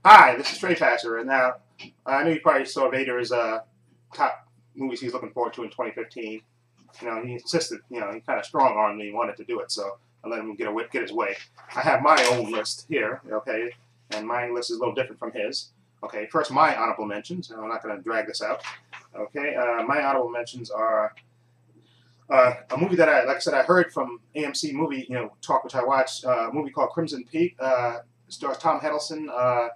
Hi, this is Trepacer, and now I know you probably saw Vader's top movies he's looking forward to in 2015. You know, he insisted, you know, he kind of strong armed me, he wanted to do it, so I let him get his way. I have my own list here, okay, and my list is a little different from his. Okay, first my honorable mentions, and I'm not going to drag this out. Okay, my honorable mentions are a movie that like I said, I heard from AMC Movie, Talk, which I watched, a movie called Crimson Peak. Stars Tom Hiddleston,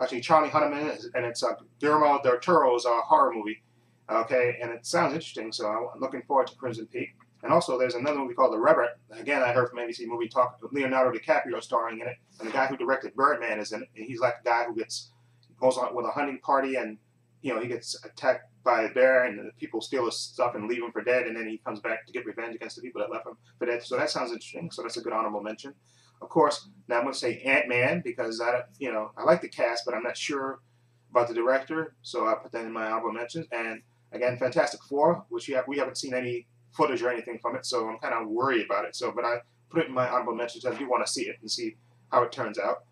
actually Charlie Hunnam, and it's Guillermo del Toro's horror movie. Okay, and it sounds interesting, so I'm looking forward to Crimson Peak. And also, there's another movie called The Revenant. Again, I heard from ABC Movie Talk with Leonardo DiCaprio starring in it, and the guy who directed Birdman is in it. And he's like the guy who goes on with a hunting party, and he gets attacked by a bear, and the people steal his stuff and leave him for dead, and then he comes back to get revenge against the people that left him for dead. So that sounds interesting. So that's a good honorable mention. Of course, now I'm going to say Ant-Man because I like the cast, but I'm not sure about the director, so I put that in my honorable mentions. And again, Fantastic Four, which we haven't seen any footage or anything from it, so I'm kind of worried about it. So, but I put it in my honorable mentions. I do want to see it and see how it turns out.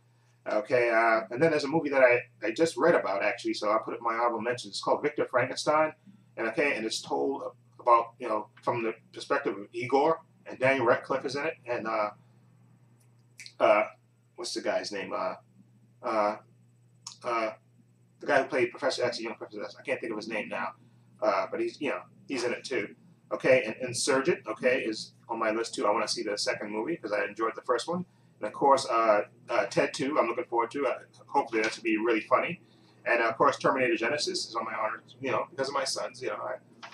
Okay, and then there's a movie that I just read about actually, so I put it in my honorable mentions. It's called Victor Frankenstein, and it's told about from the perspective of Igor, and Daniel Radcliffe is in it, and what's the guy's name? The guy who played Professor X, Professor X. I can't think of his name now, but he's in it too. Okay, and Insurgent, is on my list too. I want to see the second movie because I enjoyed the first one. And of course, Ted 2, I'm looking forward to. Hopefully, that should be really funny. And of course, Terminator Genesis is on my honor, because of my sons.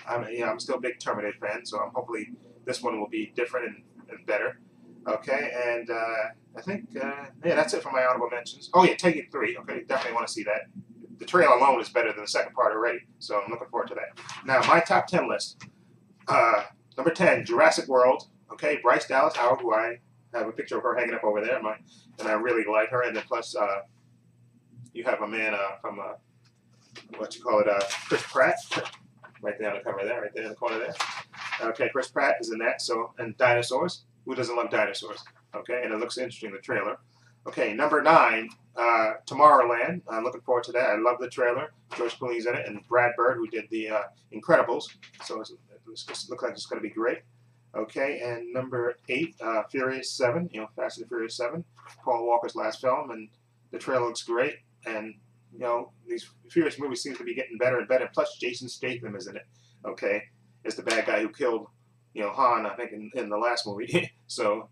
I'm still a big Terminator fan, so hopefully this one will be different and better. Okay, and I think that's it for my honorable mentions. Oh yeah, Taken 3. Okay, definitely want to see that. The trailer alone is better than the second part already, so I'm looking forward to that. Now my top 10 list. Number 10, Jurassic World. Okay, Bryce Dallas Howard, who I have a picture of her hanging up over there, and I really like her. And then plus, you have a man from Chris Pratt, right there on the cover there, right there in the corner there. Okay, Chris Pratt is in that. So, and dinosaurs. Who doesn't love dinosaurs? Okay, and it looks interesting, the trailer. Okay, number 9, Tomorrowland. I'm looking forward to that. I love the trailer. George Clooney's in it, and Brad Bird, who did the Incredibles. So it looks like it's going to be great. Okay, and number 8, Furious 7. Fast and Furious 7. Paul Walker's last film, and the trailer looks great. And these Furious movies seem to be getting better and better. Plus, Jason Statham is in it. Okay, is the bad guy who killed Han, I think, in the last movie. So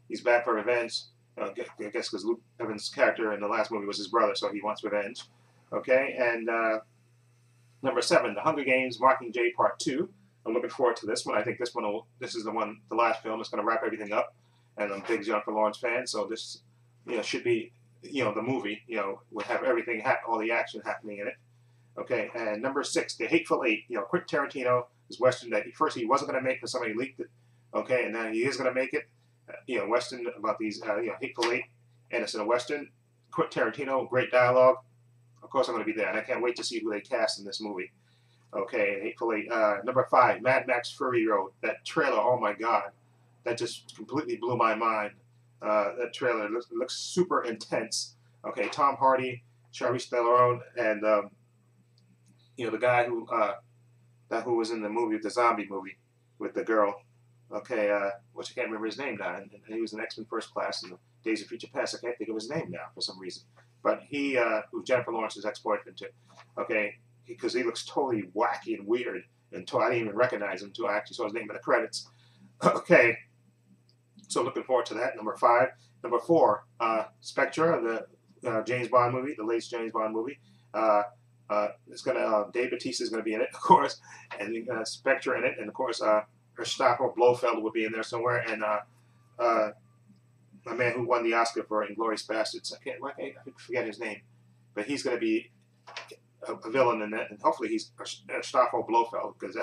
he's back for revenge. I guess because Luke Evans' character in the last movie was his brother, so he wants revenge. Okay, and number 7, The Hunger Games: Mockingjay Part 2. I'm looking forward to this one. I think this is the last film that's going to wrap everything up. And I'm a big Jennifer Lawrence fan, so this, should be, the movie, would have everything, all the action happening in it. Okay, and number 6, The Hateful Eight. Quentin Tarantino is Western that first he wasn't going to make because somebody leaked it. Okay, and now he is going to make it. Western about these, Hateful Eight, and it's in a Western. Quentin Tarantino, great dialogue. Of course, I'm going to be there, and I can't wait to see who they cast in this movie. Okay, Hateful Eight. Number 5, Mad Max Fury Road. That trailer, oh my God, that just completely blew my mind. That trailer looks super intense. Okay, Tom Hardy, Charlize Theron, and the guy who was in the movie, the zombie movie, with the girl. Okay, which I can't remember his name now. And he was in X-Men First Class in Days of Future Past. I can't think of his name now for some reason. But he, who's Jennifer Lawrence's ex-boyfriend too. Okay, because he looks totally wacky and weird. Until I didn't even recognize him until I actually saw his name in the credits. Okay, so looking forward to that. Number 5. Number 4, Spectre, the James Bond movie, the latest James Bond movie. It's gonna Dave Bautista is gonna be in it, of course, and Spectre in it, and of course Christopher Blofeld will be in there somewhere, and a man who won the Oscar for *Inglourious Basterds*. I forget his name, but he's gonna be a villain in that, and hopefully he's Christopher Blofeld, because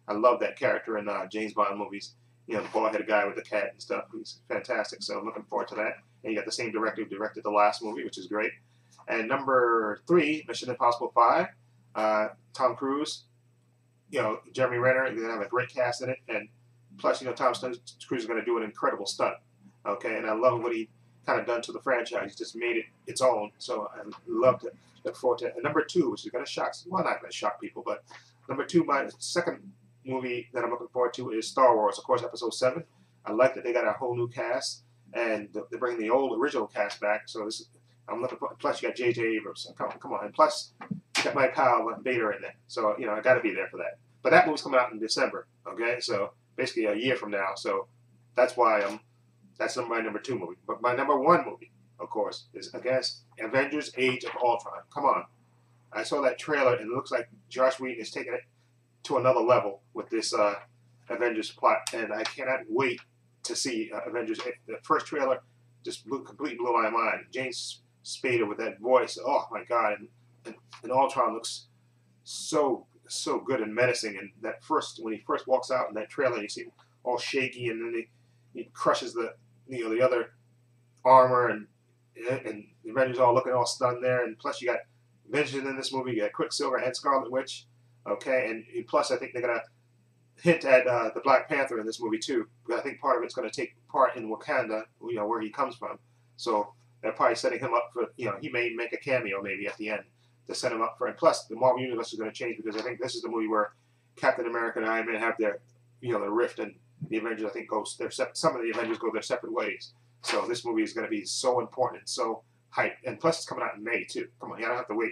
I love that character in James Bond movies. The bald-headed guy with the cat and stuff. He's fantastic. So I'm looking forward to that. And you got the same director who directed the last movie, which is great. And number 3, Mission Impossible 5. Tom Cruise, Jeremy Renner. They're gonna have a great cast in it, and plus, Tom Cruise is gonna do an incredible stunt. Okay, and I love what he kind of done to the franchise. He just made it its own. So I love to look forward to it. And number two, which is going to shock, well, not going to shock people, but number two, my second movie that I'm looking forward to is Star Wars, of course, Episode 7. I like that they got a whole new cast, and they bring the old original cast back. So this, I'm looking for. Plus, you got J.J. Abrams. So come on, and plus, you got my pal Vader in there. So I got to be there for that. But that movie's coming out in December. Okay, so basically a year from now. So that's why that's my number two movie. But my number one movie, of course, is Avengers: Age of Ultron. Come on, I saw that trailer, and it looks like Josh Whedon is taking it to another level with this Avengers plot, and I cannot wait to see Avengers. The first trailer just completely blew my mind. James Spader with that voice, oh my God, and Ultron looks so good and menacing. And that when he first walks out in that trailer, you see him all shaky, and then he crushes the other armor, and the Avengers all looking all stunned there. And plus, you got Vision in this movie, you got Quicksilver and Scarlet Witch. Okay, and plus I think they're gonna hint at the Black Panther in this movie too. But I think part of it's gonna take part in Wakanda, where he comes from. So they're probably setting him up for, he may make a cameo maybe at the end to set him up for. And plus, the Marvel Universe is gonna change because I think this is the movie where Captain America and Iron Man have their, their rift, and the Avengers I think some of the Avengers go their separate ways. So this movie is gonna be so important and so hyped. And plus, it's coming out in May too. Come on, you don't have to wait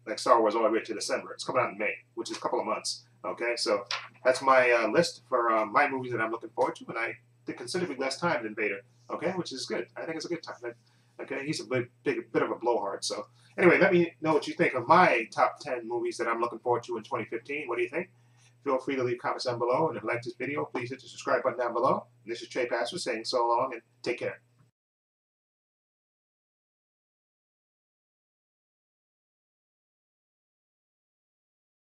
like Star Wars all the way to December. It's coming out in May, which is a couple of months. Okay, so that's my list for my movies that I'm looking forward to, and I think considerably less time than Vader. Okay, which is good. I think it's a good time. Okay, he's a bit of a blowhard. So anyway, let me know what you think of my top 10 movies that I'm looking forward to in 2015. What do you think? Feel free to leave comments down below, and if you like this video, please hit the subscribe button down below. And this is Trepacer saying so long and take care.